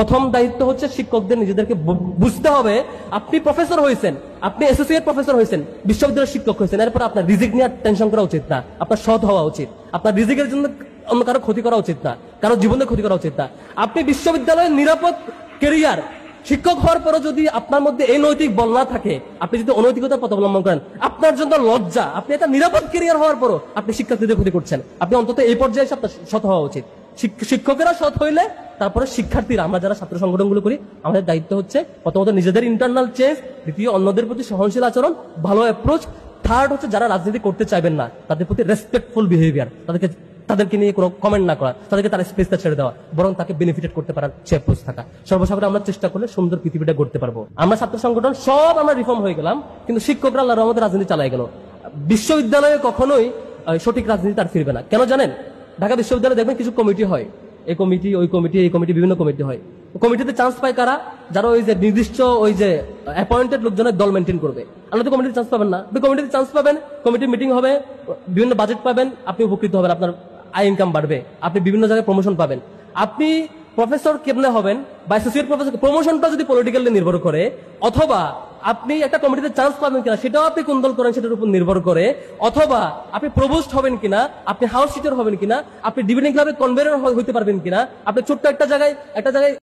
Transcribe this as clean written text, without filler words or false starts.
প্রথম দায়িত্ব হচ্ছে শিক্ষকদের নিজেদেরকে বুঝতে হবে আপনি প্রফেসর হয়েছেন, আপনি অ্যাসোসিয়েট প্রফেসর হয়েছেন, বিশ্ববিদ্যালয়ের শিক্ষক হয়েছেন, এরপর আপনার রিজিক নিয়ে টেনশন করা উচিত না, আপনার সৎ হওয়া উচিত, আপনার রিজিকের জন্য অন্য কারো ক্ষতি করা উচিত না, কারো জীবনের ক্ষতি করা উচিত না। আপনি বিশ্ববিদ্যালয়ের নিরাপদ কেরিয়ার শিক্ষক হওয়ার পরও যদি আপনার মধ্যে এই নৈতিক বল না থাকে, আপনি যদি অনৈতিকতার পথ অবলম্বন করেন, আপনার জন্য লজ্জা। আপনি একটা নিরাপদ কেরিয়ার হওয়ার পরও আপনি শিক্ষার্থীদের ক্ষতি করছেন। আপনি অন্তত এই পর্যায়ে এসে আপনার সৎ হওয়া উচিত। শিক্ষকেরা সৎ হইলে তারপরে শিক্ষার্থীরা, আমরা যারা ছাত্র সংগঠনগুলো করি, আমাদের দায়িত্ব হচ্ছে প্রথমত নিজেদের ইন্টারনাল চেঞ্জ, দ্বিতীয় অন্যদের প্রতি সহনশীল আচরণ, ভালো অ্যাপ্রোচ, থার্ড হচ্ছে যারা রাজনীতি করতে চাইবেন না তাদের প্রতি রেসপেক্টফুল বিহেভিয়ার, তাদেরকে নিয়ে কোনো কমেন্ট না করা, তাদেরকে তার স্পেসটা ছেড়ে দেওয়া, বরং তাকে বেনিফিটেড করতে পারার সে অ্যাপ্রোচ থাকা। সর্বসাধারণ আমরা চেষ্টা করলে সুন্দর পৃথিবীটা গড়তে পারবো। আমরা ছাত্র সংগঠন সব আমরা রিফর্ম হয়ে গেলাম, কিন্তু শিক্ষকরা আল্লাহর রহমতে রাজনীতি চালাই গেল। বিশ্ববিদ্যালয়ে কখনোই সঠিক রাজনীতি তার ফিরবে না। কেন জানেন? ঢাকা বিশ্ববিদ্যালয়ে দেখবেন কিছু কমিটি হয়, এই কমিটি ওই কমিটি এই কমিটি, বিভিন্ন কমিটি হয়। কমিটিতে চান্স পায় কারা? যারা ওই যে নির্দিষ্ট ওই যে অ্যাপয়েন্টেড লোকজনের দল মেনটেন করবে। আপনি তো কমিটিতে চান্স পাবেন না। আপনি কমিটিতে চান্স পাবেন, কমিটির মিটিং হবে, বিভিন্ন বাজেট পাবেন, আপনি উপকৃত হবেন, আপনার আয় ইনকাম বাড়বে, আপনি বিভিন্ন জায়গায় প্রমোশন পাবেন। আপনি প্রফেসর কেমনে হবেন বা অ্যাসোসিয়েট প্রফেসর, প্রমোশনটা যদি পলিটিক্যালি নির্ভর করে, অথবা আপনি একটা কমিটিতে চান্স পাবেন কিনা সেটাও আপনি কোন দল করেন সেটার উপর নির্ভর করে, অথবা আপনি প্রভোস্ট হবেন কিনা, আপনি হাউস টিচার হবেন কিনা, আপনি ডিবেটিং ক্লাবে কনভেনর হইতে পারবেন কিনা, আপনি ছোট্ট একটা জায়গায়